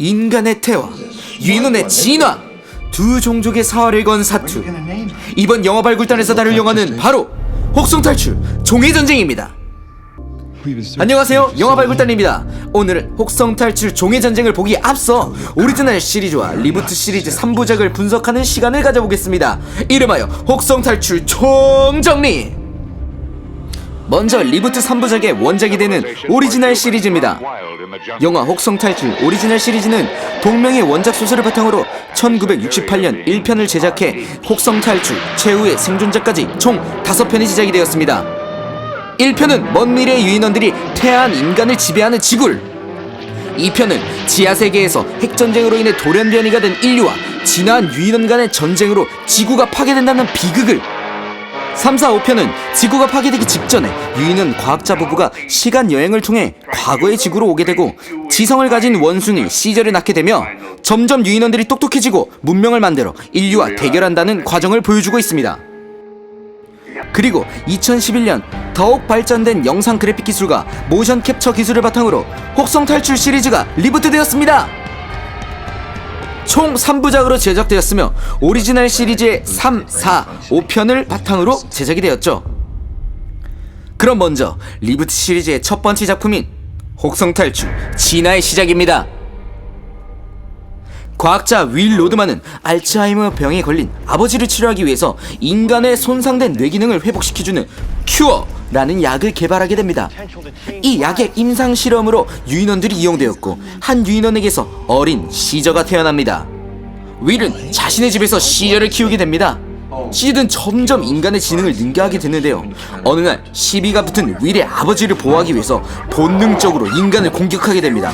인간의 태화, 유인원의 진화, 두 종족의 사활을 건 사투. 이번 영화 발굴단에서 다룰 영화는 바로 혹성탈출 종해전쟁입니다. 안녕하세요, 영화 발굴단입니다. 오늘은 혹성탈출 종해전쟁을 보기에 앞서 오리지널 시리즈와 리부트 시리즈 3부작을 분석하는 시간을 가져보겠습니다. 이름하여 혹성탈출 총정리. 먼저 리부트 3부작의 원작이 되는 오리지널 시리즈입니다. 영화 혹성탈출 오리지널 시리즈는 동명의 원작 소설을 바탕으로 1968년 1편을 제작해 혹성탈출 최후의 생존자까지 총 5편이 제작이 되었습니다. 1편은 먼 미래의 유인원들이 퇴화한 인간을 지배하는 지구를, 2편은 지하세계에서 핵전쟁으로 인해 돌연변이가 된 인류와 진화한 유인원 간의 전쟁으로 지구가 파괴된다는 비극을, 3, 4, 5편은 지구가 파괴되기 직전에 유인원 과학자 부부가 시간여행을 통해 과거의 지구로 오게 되고 지성을 가진 원숭이 시저를 낳게 되며 점점 유인원들이 똑똑해지고 문명을 만들어 인류와 대결한다는 과정을 보여주고 있습니다. 그리고 2011년 더욱 발전된 영상 그래픽 기술과 모션 캡처 기술을 바탕으로 혹성탈출 시리즈가 리부트되었습니다. 총 3부작으로 제작되었으며 오리지널 시리즈의 3, 4, 5편을 바탕으로 제작이 되었죠. 그럼 먼저 리부트 시리즈의 첫 번째 작품인 혹성탈출 진화의 시작입니다. 과학자 윌 로드만은 알츠하이머 병에 걸린 아버지를 치료하기 위해서 인간의 손상된 뇌기능을 회복시켜주는 큐어라는 약을 개발하게 됩니다. 이 약의 임상 실험으로 유인원들이 이용되었고 한 유인원에게서 어린 시저가 태어납니다. 윌은 자신의 집에서 시저를 키우게 됩니다. 시저는 점점 인간의 지능을 능가하게 되는데요. 어느 날 시비가 붙은 윌의 아버지를 보호하기 위해서 본능적으로 인간을 공격하게 됩니다.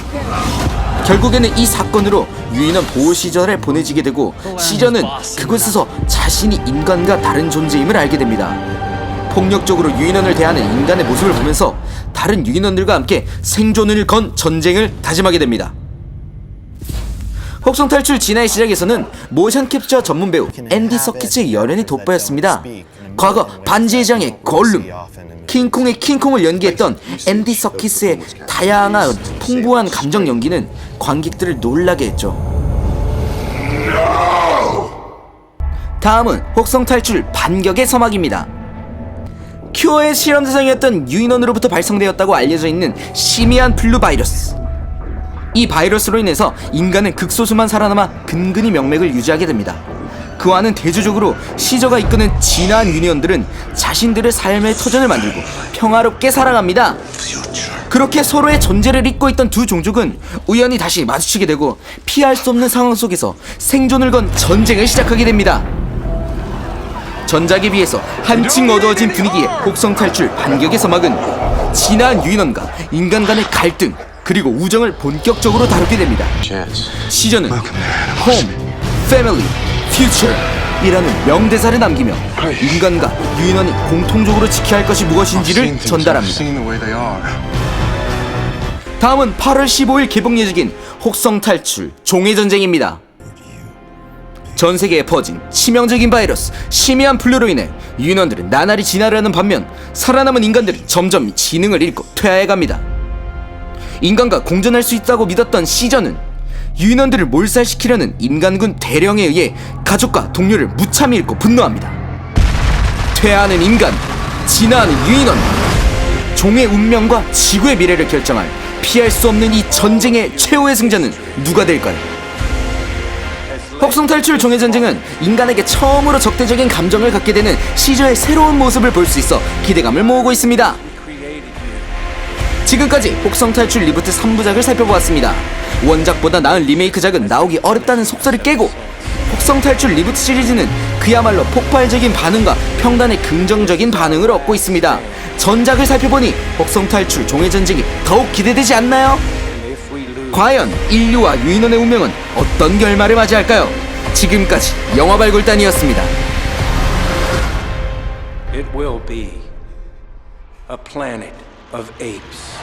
결국에는 이 사건으로 유인원 보호 시절에 보내지게 되고 시저는 그곳에서 자신이 인간과 다른 존재임을 알게 됩니다. 폭력적으로 유인원을 대하는 인간의 모습을 보면서 다른 유인원들과 함께 생존을 건 전쟁을 다짐하게 됩니다. 혹성탈출 진화의 시작에서는 모션 캡처 전문 배우 앤디 서키스의 열연이 돋보였습니다. 과거 반지의 장의 골룸, 킹콩의 킹콩을 연기했던 앤디 서키스의 다양한 풍부한 감정 연기는 관객들을 놀라게 했죠. 다음은 혹성탈출 반격의 서막입니다. 큐어의 실험 대상이었던 유인원으로부터 발생되었다고 알려져 있는 시미안 플루 바이러스. 이 바이러스로 인해서 인간은 극소수만 살아남아 근근히 명맥을 유지하게 됩니다. 그와는 대조적으로 시저가 이끄는 진화한 유니언들은 자신들의 삶의 터전을 만들고 평화롭게 살아갑니다. 그렇게 서로의 존재를 잊고 있던 두 종족은 우연히 다시 마주치게 되고 피할 수 없는 상황 속에서 생존을 건 전쟁을 시작하게 됩니다. 전작에 비해서 한층 어두워진 분위기의 혹성탈출 반격의 서막은 진화한 유인원과 인간 간의 갈등 그리고 우정을 본격적으로 다루게 됩니다. 시저는 Home, Family, Future 이라는 명대사를 남기며 인간과 유인원이 공통적으로 지켜야 할 것이 무엇인지를 전달합니다. 다음은 8월 15일 개봉 예정인 혹성탈출 종해전쟁입니다. 전세계에 퍼진 치명적인 바이러스 시미안 플루로 인해 유인원들은 나날이 진화를 하는 반면 살아남은 인간들은 점점 지능을 잃고 퇴화해갑니다. 인간과 공존할 수 있다고 믿었던 시저는 유인원들을 몰살시키려는 인간군 대령에 의해 가족과 동료를 무참히 잃고 분노합니다. 퇴화하는 인간, 진화하는 유인원, 종의 운명과 지구의 미래를 결정할 피할 수 없는 이 전쟁의 최후의 승자는 누가 될까요? 혹성탈출 종해전쟁은 인간에게 처음으로 적대적인 감정을 갖게 되는 시저의 새로운 모습을 볼 수 있어 기대감을 모으고 있습니다. 지금까지 혹성탈출 리부트 3부작을 살펴보았습니다. 원작보다 나은 리메이크작은 나오기 어렵다는 속설을 깨고 혹성탈출 리부트 시리즈는 그야말로 폭발적인 반응과 평단의 긍정적인 반응을 얻고 있습니다. 전작을 살펴보니 혹성탈출 종해전쟁이 더욱 기대되지 않나요? 과연 인류와 유인원의 운명은 어떤 결말을 맞이할까요? 지금까지 영화발굴단이었습니다. It will be a planet of apes.